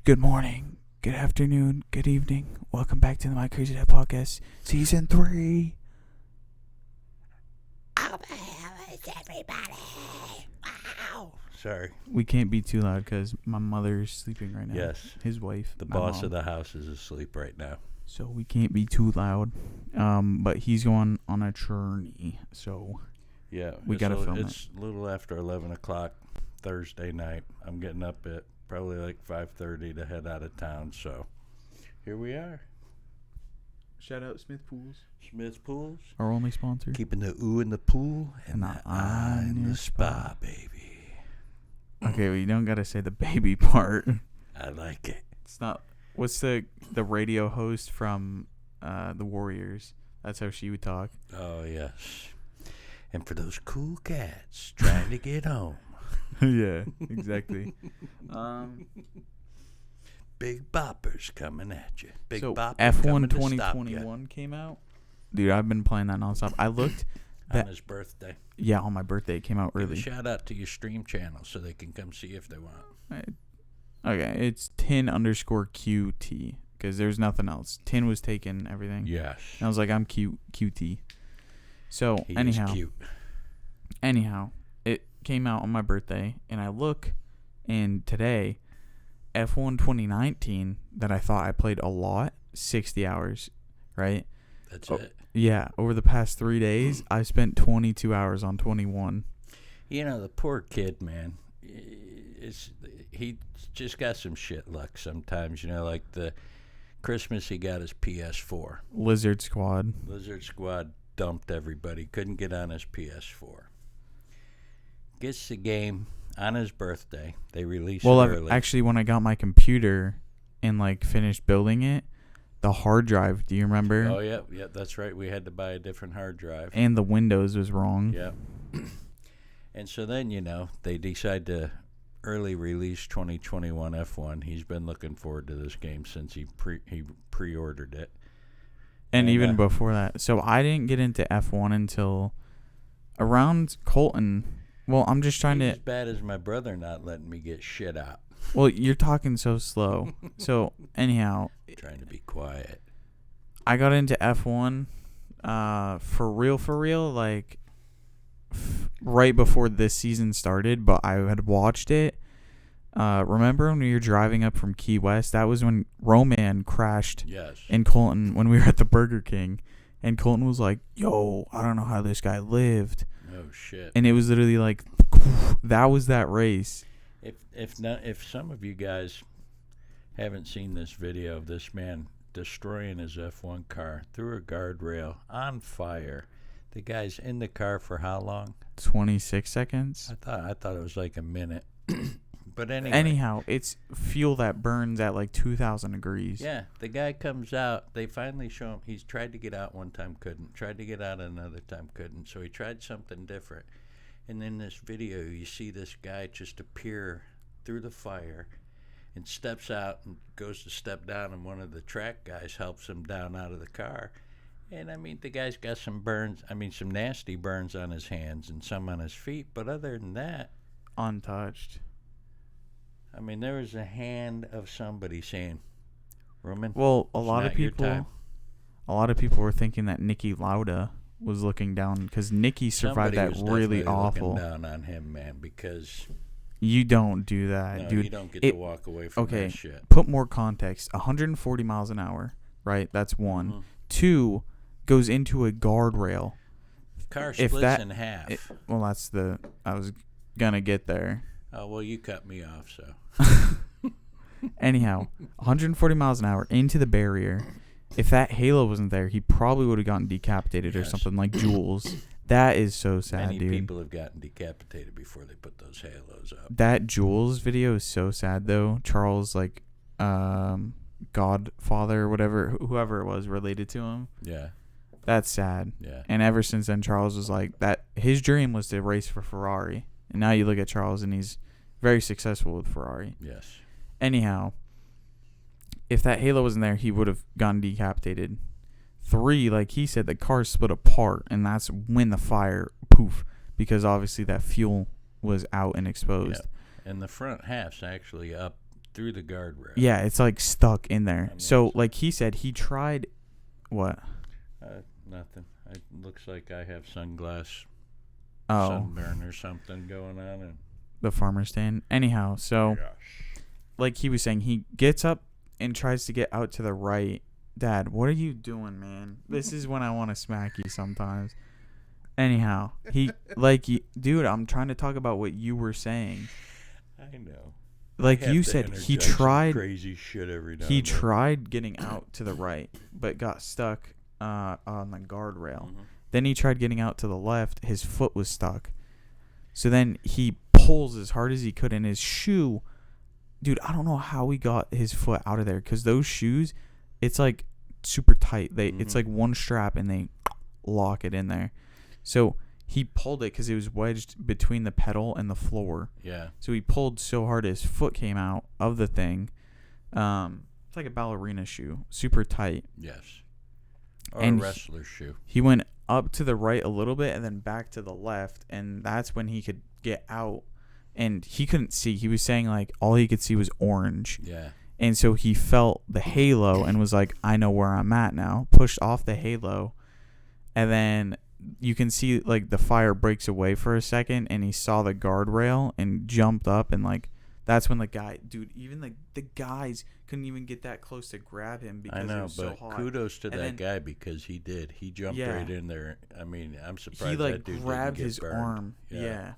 Good morning, good afternoon, good evening. Welcome back to the My Crazy Dad Podcast, Season 3. Everybody. Wow. Sorry. We can't be too loud because my mother's sleeping right now. Yes. His wife. The my boss mom. of the house is asleep right now. So we can't be too loud. But he's going on a journey. So Yeah. we got to film it. It's a little after 11 o'clock Thursday night. I'm getting up at probably like 5:30 to head out of town. So here we are. Shout out Smith Pools. Smith Pools. Our only sponsor. Keeping the ooh in the pool and And the eye in your the spa, baby. Okay, well, you don't got to say the baby part. I like it. It's not. What's the radio host from the Warriors? That's how she would talk. Oh, yes. And for those cool cats trying to get home. Yeah, exactly. Big boppers coming at you. Big So boppers F1 coming to stop ya. 2021 came out. Dude, I've been playing that nonstop. I looked. On his birthday. Yeah, on my birthday. It came out Give a early. shout out to your stream channel so they can come see if they want. Okay, it's tin_QT because there's nothing else. Tin was taking everything. Yes. And I was like, I'm QT. So He anyhow, is cute. it came out on my birthday, and I look, and today, F1 2019 that I thought I played a lot, 60 hours, right? That's Oh. it. Yeah, over the past 3 days, I spent 22 hours on 21. You know, the poor kid, man. He just got some shit luck sometimes. You know, like the Christmas he got his PS4. Lizard Squad. Lizard Squad dumped everybody. Couldn't get on his PS4. Gets the game on his birthday. They released it early. Actually, when I got my computer and finished building it, the hard drive, do you remember? Oh, yeah, that's right. We had to buy a different hard drive. And the Windows was wrong. Yeah. And so then, they decide to early release 2021 F1. He's been looking forward to this game since he pre-ordered it. And even before that. So I didn't get into F1 until around Colton. Well, I'm just trying He's to... as bad as my brother not letting me get shit out. Well, you're talking so slow. So, anyhow... Trying to be quiet. I got into F1 for real, right before this season started, but I had watched it. Remember when we were driving up from Key West? That was when Roman crashed in Colton when we were at the Burger King. And Colton was like, yo, I don't know how this guy lived. Oh, shit. And it was literally like, that was that race. If some of you guys haven't seen this video of this man destroying his F1 car through a guardrail on fire, the guy's in the car for how long? 26 seconds. I thought it was like a minute. But anyway. Anyhow, it's fuel that burns at 2,000 degrees. Yeah, the guy comes out. They finally show him. He's tried to get out one time, couldn't. Tried to get out another time, couldn't. So he tried something different. And in this video, you see this guy just appear through the fire and steps out and goes to step down, and one of the track guys helps him down out of the car. And, the guy's got some burns. Some nasty burns on his hands and some on his feet. But other than that... Untouched. there was a hand of somebody saying, Roman, well, a lot of people were thinking that Niki Lauda was looking down because Niki survived that really awful. Looking down on him, man, because you don't do that, no, dude. You don't get to walk away from that shit. Put more context. 140 miles an hour, right? That's one. Mm-hmm. 2, goes into a guardrail. Car splits in half. I was gonna get there. Oh, well, you cut me off, so. Anyhow, 140 miles an hour into the barrier. If that halo wasn't there, he probably would have gotten decapitated or something like Jules. That is so sad, Many dude. Many people have gotten decapitated before they put those halos up. That Jules video is so sad, though. Charles, Godfather or whatever, whoever it was related to him. Yeah. That's sad. Yeah. And ever since then, Charles was like that. His dream was to race for Ferrari. And now you look at Charles, and he's very successful with Ferrari. Yes. Anyhow, if that halo wasn't there, he would have gotten decapitated. 3, like he said, the car split apart, and that's when the fire, poof, because obviously that fuel was out and exposed. Yeah. And the front half's actually up through the guardrail. Yeah, it's like stuck in there. So like he said, he tried. What? Nothing. It looks like I have sunburn or something going on. And the farmer's stand. Anyhow, so like he was saying, he gets up and tries to get out to the right. Dad, what are you doing, man? This is when I want to smack you sometimes. Anyhow, dude, I'm trying to talk about what you were saying. I know. Like you said, he tried crazy shit every now. He tried getting out to the right, but got stuck on the guardrail. Mm-hmm. Then he tried getting out to the left. His foot was stuck. So then he pulls as hard as he could, and his shoe, dude, I don't know how he got his foot out of there, because those shoes, it's like super tight. It's like one strap, and they lock it in there. So he pulled it because it was wedged between the pedal and the floor. Yeah. So he pulled so hard his foot came out of the thing. It's like a ballerina shoe, super tight. Yes. Or a wrestler's shoe. He went up to the right a little bit and then back to the left, and that's when he could get out. And he couldn't see. He was saying like all he could see was orange. Yeah. And so he felt the halo and was like, I know where I'm at now. Pushed off the halo, and then you can see like the fire breaks away for a second, and he saw the guardrail and jumped up, and like that's when the guy, dude, even like the guys couldn't even get that close to grab him because it was so hot. Kudos to that guy, because he did. He jumped right in there. I mean, I'm surprised he like that dude grabbed didn't get his burned. arm. Yeah.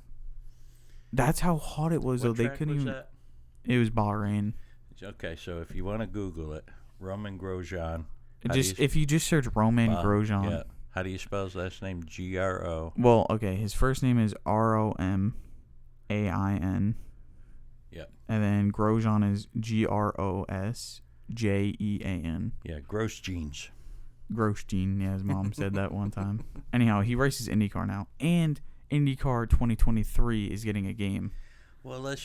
That's how hot it was. What though. They track couldn't was even. That? It was Bahrain. Okay, so if you want to Google it, Roman Grosjean. If you just search Roman Grosjean. Yeah. How do you spell his last name? G-R-O. Well, okay. His first name is Romain. Yep. And then Grosjean is Grosjean. Yeah, gross jeans. Grosjean. Yeah, his mom said that one time. Anyhow, he races IndyCar now. And IndyCar 2023 is getting a game. Well,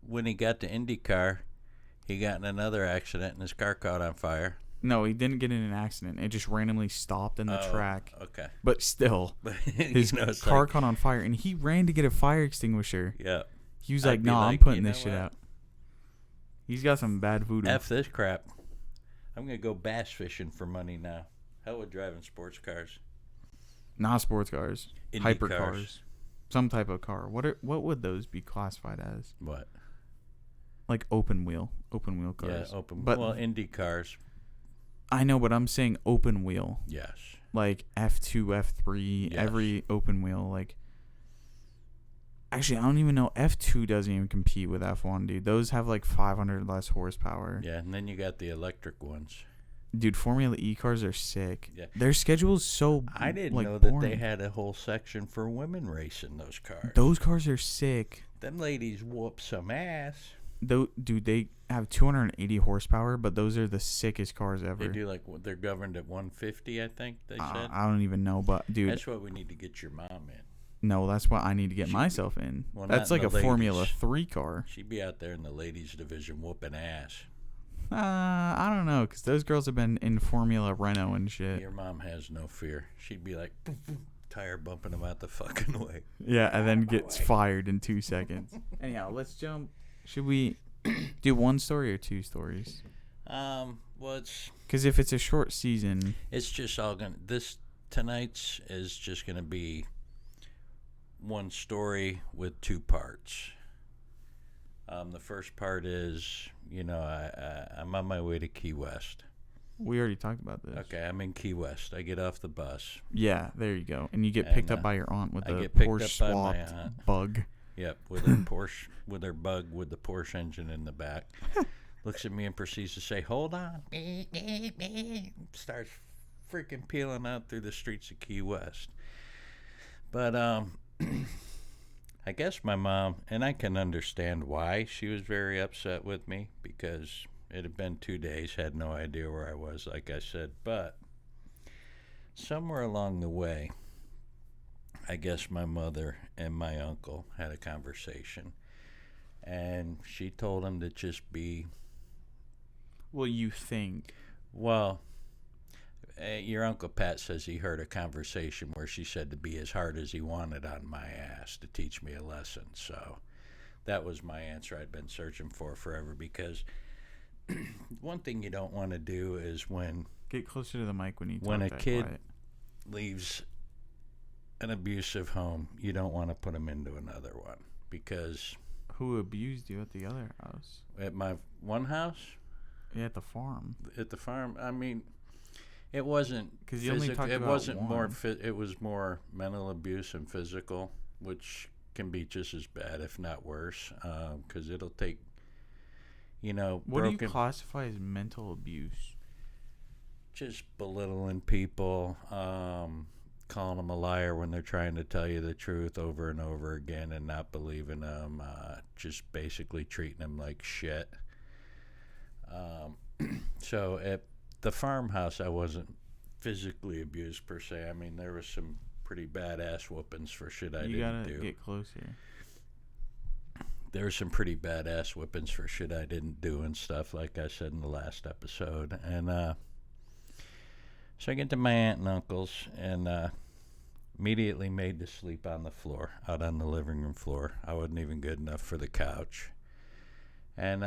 when he got to IndyCar, he got in another accident and his car caught on fire. No, he didn't get in an accident. It just randomly stopped in the track. Okay. But still, his car caught on fire, and he ran to get a fire extinguisher. Yeah. He was like, I'm putting this shit out. He's got some bad voodoo. F this crap. I'm going to go bass fishing for money now. Hell with driving sports cars. Not sports cars. Indy hypercars. Cars. Some type of car. What would those be classified as? What? Like open wheel cars. Yeah, well, Indy cars. I know, but I'm saying open wheel. Yes. Like F2, F3, yes. Every open wheel. Like, actually, I don't even know. F2 doesn't even compete with F1, dude. Those have like 500 less horsepower. Yeah, and then you got the electric ones. Dude, Formula E cars are sick. Yeah. Their schedule's so I didn't know boring. that they had a whole section for women racing those cars. Those cars are sick. Them ladies whoop some ass. Dude, they have 280 horsepower, but those are the sickest cars ever. They do they're governed at 150, I think they said. I don't even know, but dude, that's what we need to get your mom in. No, that's what I need to get myself in. Well, that's like a Formula 3 car. She'd be out there in the ladies division whooping ass. I don't know, because those girls have been in Formula Renault and shit. Your mom has no fear. She'd be like, tire bumping them out the fucking way. Yeah, and then gets fired in 2 seconds. Anyhow, let's jump. Should we do one story or two stories? Well, it's... Because if it's a short season... It's just all going to... Tonight's is just going to be one story with 2 parts. The first part is, I'm on my way to Key West. We already talked about this. Okay, I'm in Key West. I get off the bus. Yeah, there you go. And you get picked up by your aunt with the Porsche swapped bug. Yep, with her Porsche, with her bug with the Porsche engine in the back. Looks at me and proceeds to say, "Hold on." Starts freaking peeling out through the streets of Key West. But I guess my mom, and I can understand why she was very upset with me, because it had been 2 days, had no idea where I was, like I said. But somewhere along the way, I guess my mother and my uncle had a conversation, and she told him to just be... Well, you think... Well, your Uncle Pat says he heard a conversation where she said to be as hard as he wanted on my ass to teach me a lesson, so That was my answer I'd been searching for forever, because one thing you don't want to do is when get closer to the mic when you talk. When a kid leaves an abusive home, you don't want to put them into another one, because who abused you at the other house? At my one house? Yeah, at the farm. At the farm, I mean, it wasn't because you only talked it about wasn't one. more. It was more mental abuse and physical, which can be just as bad, if not worse, because it'll take, What do you classify as mental abuse? Just belittling people, calling them a liar when they're trying to tell you the truth over and over again and not believing them, just basically treating them like shit. So at the farmhouse, I wasn't physically abused per se. I mean, there was some pretty badass whoopings for shit I didn't do. You gotta get closer. There were some pretty badass whippings for shit I didn't do and stuff, like I said in the last episode. And so I get to my aunt and uncle's, and immediately made to sleep on the floor, out on the living room floor. I wasn't even good enough for the couch. And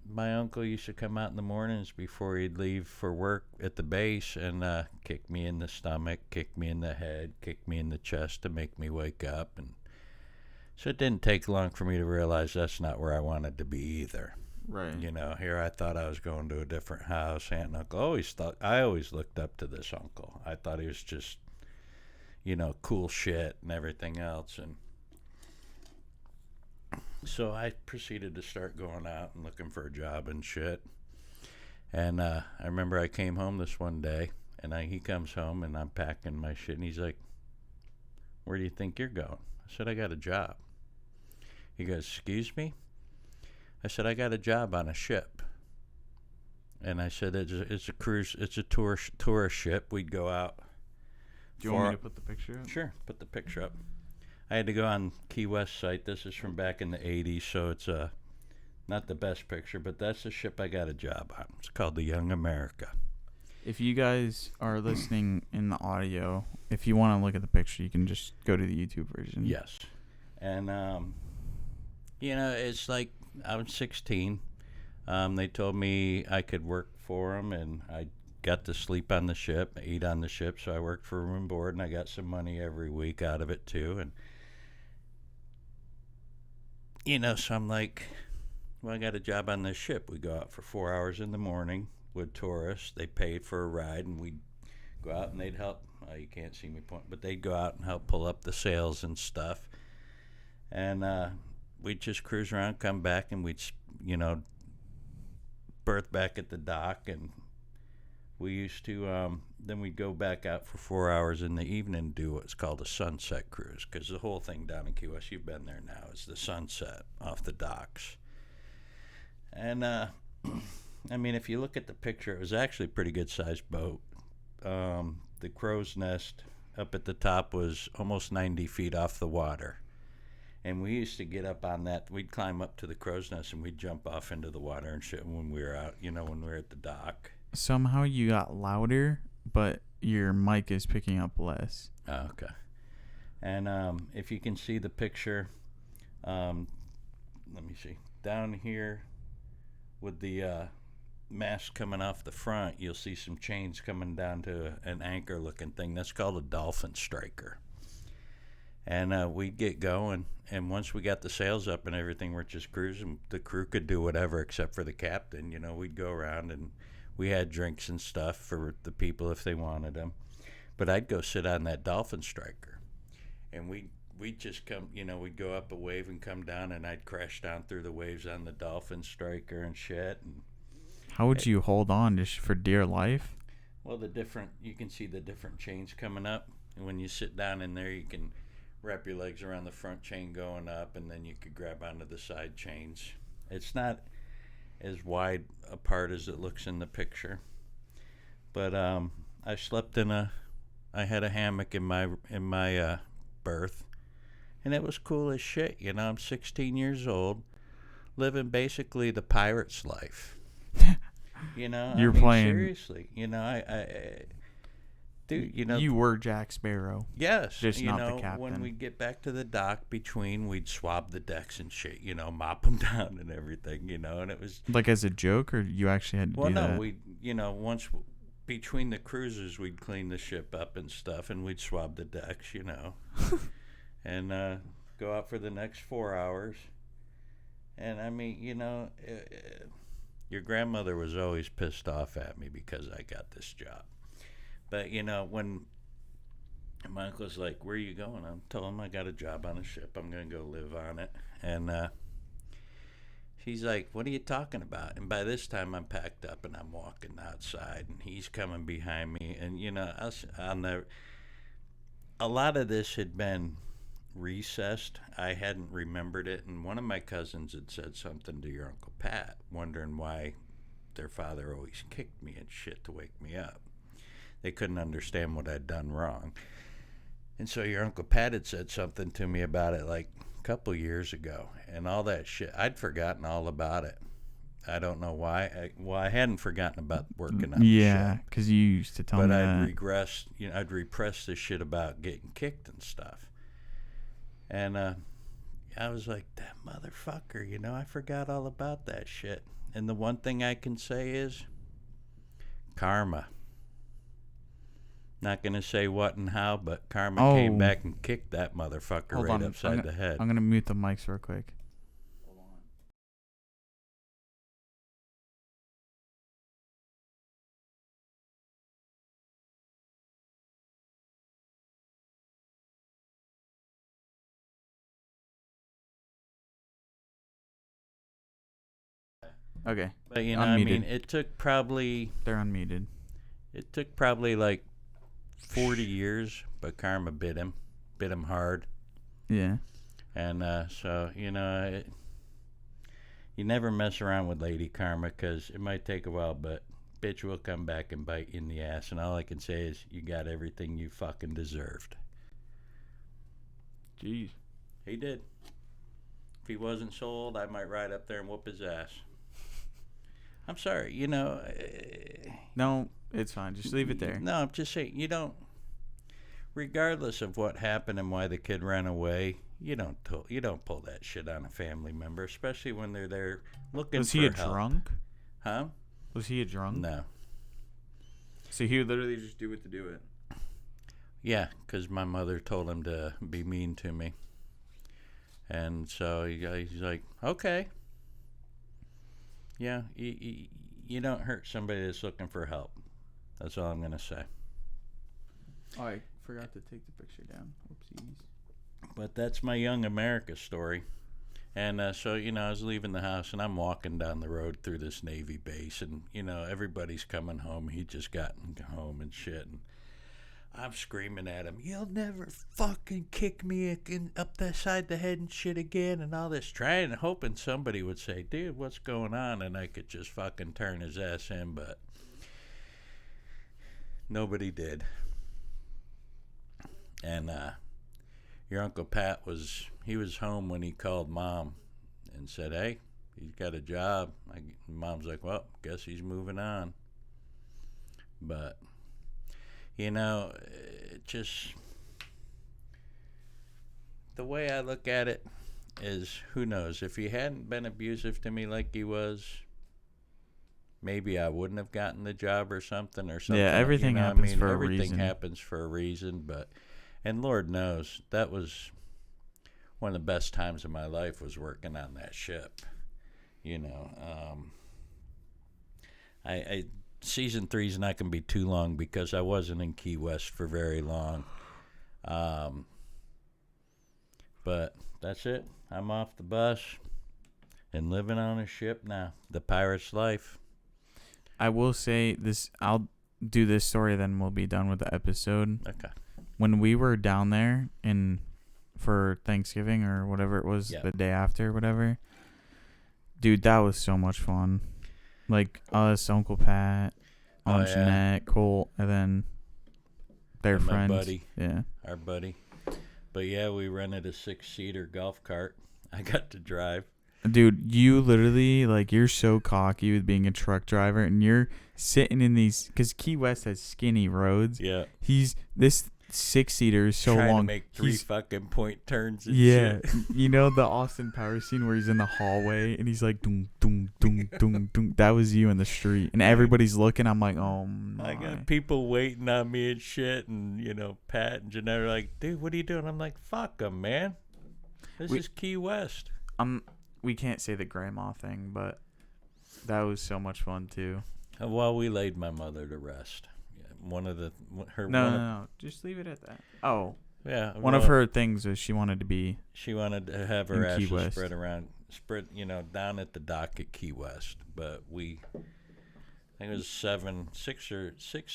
my uncle used to come out in the mornings before he'd leave for work at the base and kick me in the stomach, kick me in the head, kick me in the chest to make me wake up. And so it didn't take long for me to realize that's not where I wanted to be either. Right. Here I thought I was going to a different house. Aunt and uncle I always looked up to this uncle. I thought he was just, cool shit and everything else. And so I proceeded to start going out and looking for a job and shit. And I remember I came home this one day, and he comes home, and I'm packing my shit, and he's like, "Where do you think you're going?" I said, "I got a job." He goes, "Excuse me?" I said, "I got a job on a ship." And I said, it's a cruise, it's a tourist ship. We'd go out. Do you want me to put the picture up? Sure, put the picture up. I had to go on Key West site. This is from back in the 80s, so it's not the best picture, but that's the ship I got a job on. It's called the Young America. If you guys are listening in the audio, if you want to look at the picture, you can just go to the YouTube version. Yes. And, it's like I was 16. They told me I could work for them, and I got to sleep on the ship, eat on the ship, so I worked for room and board, and I got some money every week out of it, too. And so I'm like, well, I got a job on this ship. We go out for 4 hours in the morning with tourists. They paid for a ride, and we'd go out and they'd help. You can't see me point, but they'd go out and help pull up the sails and stuff. And we'd just cruise around, come back, and we'd, berth back at the dock. And we used to, then we'd go back out for 4 hours in the evening and do what's called a sunset cruise, because the whole thing down in Key West, you've been there now, is the sunset off the docks. And, I mean, if you look at the picture, it was actually a pretty good-sized boat. The crow's nest up at the top was almost 90 feet off the water. And we used to get up on that. We'd climb up to the crow's nest, and we'd jump off into the water and shit when we were out, when we were at the dock. Somehow you got louder, but your mic is picking up less. Oh, okay. And if you can see the picture, let me see. Down here with the mast coming off the front, you'll see some chains coming down to an anchor-looking thing. That's called a dolphin striker. And we'd get going, and once we got the sails up and everything, we're just cruising. The crew could do whatever except for the captain. We'd go around, and we had drinks and stuff for the people if they wanted them. But I'd go sit on that dolphin striker, and we'd just come, we'd go up a wave and come down, and I'd crash down through the waves on the dolphin striker and shit. And how would you hold on just for dear life? Well, you can see the different chains coming up, and when you sit down in there, you can wrap your legs around the front chain going up, and then you could grab onto the side chains. It's not as wide apart as it looks in the picture, but I slept I had a hammock in my berth, and it was cool as shit. I'm 16 years old, living basically the pirate's life. You're playing seriously. dude, you were Jack Sparrow. Yes, just not the captain. When we'd get back to the dock, we'd swab the decks and shit, mop them down and everything, and it was like as a joke, or you actually had to do that? Well, no, once between the cruises, we'd clean the ship up and stuff, and we'd swab the decks, and go out for the next 4 hours. And I mean, your grandmother was always pissed off at me because I got this job. But, when my uncle's like, "Where are you going?" I'm telling him I got a job on a ship. I'm going to go live on it. And she's like, "What are you talking about?" And by this time, I'm packed up and I'm walking outside, and he's coming behind me. And, a lot of this had been recessed. I hadn't remembered it, and one of my cousins had said something to your Uncle Pat, wondering why their father always kicked me and shit to wake me up. They couldn't understand what I'd done wrong. And so your Uncle Pat had said something to me about it like a couple years ago, and all that shit, I'd forgotten all about it. I don't know why. I hadn't forgotten about working on yeah, because you used to tell me that. But I'd repressed the shit about getting kicked and stuff. And I was like, that motherfucker, I forgot all about that shit. And the one thing I can say is karma. Not going to say what and how, but karma came back and kicked that motherfucker upside the head. I'm going to mute the mics real quick. Hold on. Okay. But, I mean, it took probably... They're unmuted. It took probably like 40 years, but karma bit him hard. Yeah. And so, you never mess around with Lady Karma, because it might take a while, but bitch will come back and bite you in the ass. And all I can say is you got everything you fucking deserved. Jeez. He did. If he wasn't so old, I might ride up there and whoop his ass. I'm sorry, No, it's fine. Just leave it there. No, I'm just saying, regardless of what happened and why the kid ran away, you don't pull that shit on a family member, especially when they're there looking for help. Was he a drunk? Huh? Was he a drunk? No. So he would literally just do it to do it? Yeah, because my mother told him to be mean to me. And so he's like, okay. Yeah, you don't hurt somebody that's looking for help. That's all I'm going to say. Oh, I forgot to take the picture down. Oopsies. But that's my young America story. And so, I was leaving the house, and I'm walking down the road through this Navy base, and, everybody's coming home. He just gotten home and shit. And I'm screaming at him, "You'll never fucking kick me up the side the head and shit again," and all this, trying and hoping somebody would say, "Dude, what's going on?" And I could just fucking turn his ass in, but nobody did. And your Uncle Pat was home when he called Mom and said, "Hey, he's got a job." Mom's like, "Well, guess he's moving on." But it just, the way I look at it is, who knows, if he hadn't been abusive to me like he was, maybe I wouldn't have gotten the job or something. Yeah, everything happens for a reason. Everything happens for a reason, and Lord knows, that was one of the best times of my life, was working on that ship. Season 3 is not going to be too long because I wasn't in Key West for very long. But that's it. I'm off the bus and living on a ship now. The pirate's life. I will say this. I'll do this story, then we'll be done with the episode. Okay. When we were down there for Thanksgiving or whatever it was, the day after, whatever, dude, that was so much fun. Like us, Uncle Pat, Aunt Jeanette, Colt, and then their friends. My buddy. Yeah. Our buddy. But yeah, we rented a 6-seater golf cart. I got to drive. Dude, you literally, like, you're so cocky with being a truck driver, and you're sitting in these, because Key West has skinny roads. Yeah. This 6-seater is so trying long. To make three fucking point turns and shit. Yeah. You know the Austin Powers scene where he's in the hallway, and he's like, doom, doom, doom, doom, doom. That was you in the street. And everybody's looking. I'm like, oh, my. I got people waiting on me and shit, and, Pat and Jeanette are like, dude, what are you doing? I'm like, fuck them, man. This is Key West. We can't say the grandma thing, but that was so much fun too. Well, we laid my mother to rest. One of the No, just leave it at that. Oh, yeah. One of her things was she wanted to have her ashes spread down at the dock at Key West. But I think it was six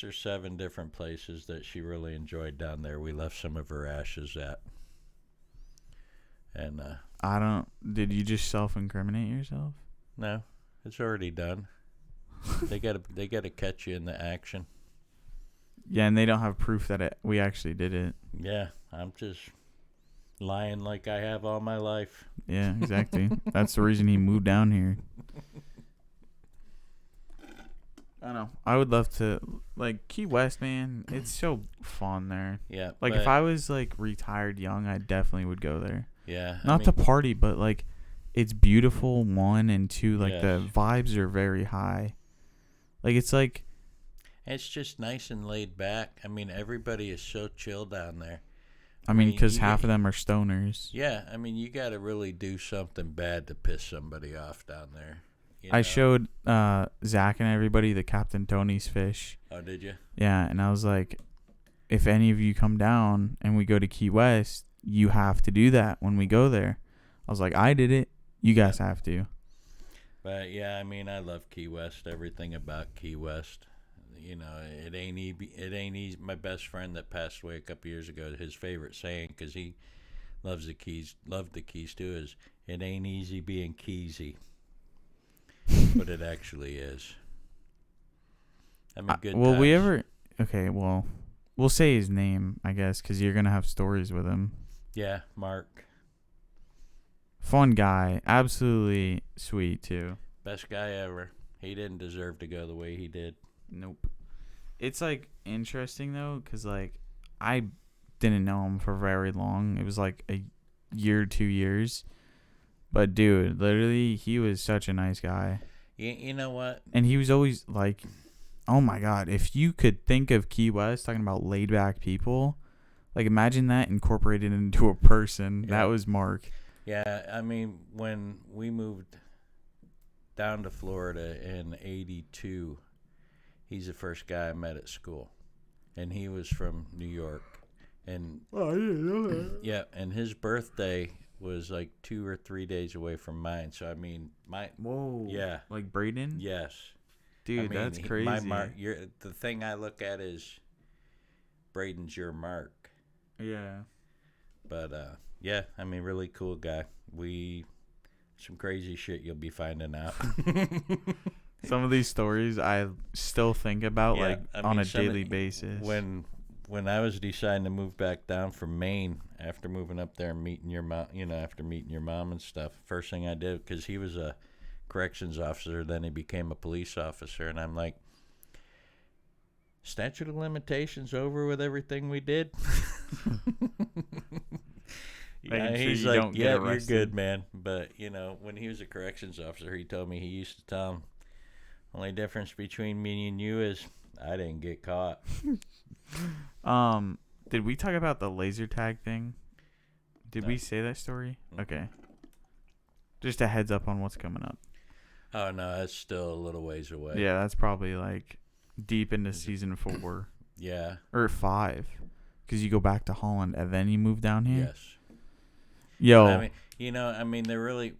or seven different places that she really enjoyed down there. We left some of her ashes at. And did you just self-incriminate yourself? No, it's already done. They gotta catch you in the action. Yeah, and they don't have proof that we actually did it. Yeah, I'm just lying like I have all my life. Yeah, exactly. That's the reason he moved down here. I don't know. I would love to, like, Key West, man. It's so fun there. Yeah. Like, if I was, like, retired young, I definitely would go there. Yeah. Not to party, but, like, it's beautiful, one, and two, like, Yes. the vibes are very high. Like, it's like... It's just nice and laid back. I mean, everybody is so chill down there. I mean, because half of them are stoners. Yeah. I mean, you got to really do something bad to piss somebody off down there. I showed Zach and everybody the Captain Tony's fish. Oh, did you? Yeah, and I was like, if any of you come down and we go to Key West, you have to do that when we go there. I was like, I did it. You guys have to. But, yeah, I mean, I love Key West, everything about Key West. It ain't easy. My best friend that passed away a couple years ago, his favorite saying, because he loved the Keys too, is, it ain't easy being Keysy. But it actually is. I mean, good times. Okay, well, we'll say his name, I guess, because you're going to have stories with him. Yeah, Mark. Fun guy. Absolutely sweet, too. Best guy ever. He didn't deserve to go the way he did. Nope. It's, like, interesting, though, because, like, I didn't know him for very long. It was, like, a year, 2 years. But, dude, literally, he was such a nice guy. You know what? And he was always, like, oh, my God, if you could think of Key West talking about laid-back people, like, imagine that incorporated into a person. Yeah. That was Mark. Yeah, I mean, when we moved down to Florida in 82, he's the first guy I met at school. And he was from New York. And oh, I didn't know that. Yeah, and his birthday was like 2 or 3 days away from mine. So, I mean, Whoa. Yeah. Like Braden? Yes. Dude, I mean, that's crazy. The thing I look at is Braden's your Mark. Yeah. But, yeah, I mean, really cool guy. Some crazy shit you'll be finding out. Some of these stories I still think about, on a daily basis. When I was deciding to move back down from Maine after moving up there and meeting your mom, after meeting your mom and stuff, first thing I did, because he was a corrections officer, then he became a police officer, and I'm like, statute of limitations over with everything we did? Yeah, he's like, yeah, you're good, man. But, when he was a corrections officer, he told me he used to tell him, only difference between me and you is I didn't get caught. Did we talk about the laser tag thing? Did we say that story? Mm-hmm. Okay. Just a heads up on what's coming up. Oh, no, that's still a little ways away. Yeah, that's probably like deep into season 4. Yeah. Or 5. Because you go back to Holland and then you move down here? Yes. Yo. I mean,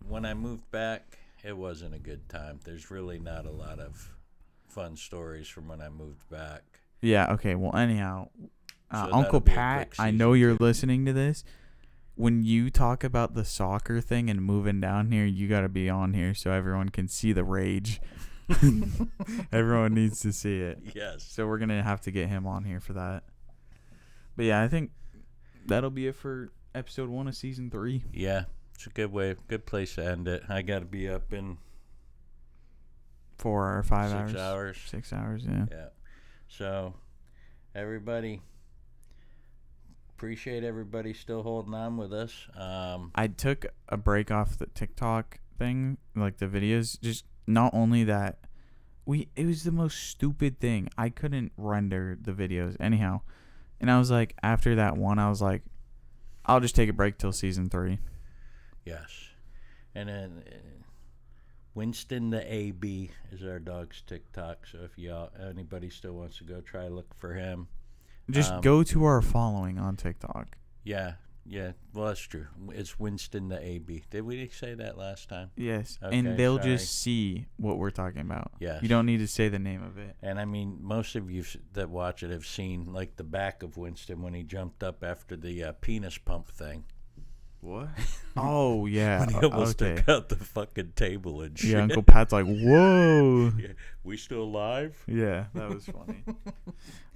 when I moved back, it wasn't a good time. There's really not a lot of fun stories from when I moved back. Yeah, okay. Well, anyhow, Uncle Pat, I know you're listening to this. When you talk about the soccer thing and moving down here, you got to be on here so everyone can see the rage. Everyone needs to see it. Yes. So we're going to have to get him on here for that. But yeah, I think that'll be it for episode 1 of season 3. Yeah. It's a good place to end it. I got to be up in 4 or 5 hours. 6 hours. 6 hours, yeah. Yeah. So, everybody, appreciate everybody still holding on with us. I took a break off the TikTok thing, like the videos. Just not only that, it was the most stupid thing. I couldn't render the videos anyhow, and I was like, after that one, I was like, I'll just take a break till season 3. Yes, and then Winston the AB is our dog's TikTok. So if anybody still wants to go try look for him, just go to our following on TikTok. Yeah. Well, that's true. It's Winston the AB. Did we say that last time? Yes, Okay, and they'll just see what we're talking about. Yes. You don't need to say the name of it. And I mean, most of you that watch it have seen like the back of Winston when he jumped up after the penis pump thing. What? Oh, yeah. When he almost took out the fucking table and shit. Yeah, Uncle Pat's like, whoa. Yeah. We still alive? Yeah, that was funny.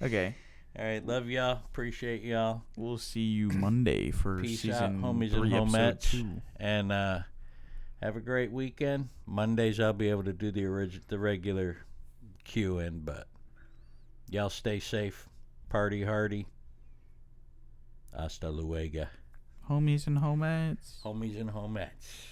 Okay. All right, love y'all. Appreciate y'all. We'll see you Monday for Peace season out, homies 3, and episode homettes. 2. And have a great weekend. Mondays I'll be able to do the regular Q-in, but y'all stay safe. Party hardy. Hasta luego. Homies and homettes. Homies and homettes.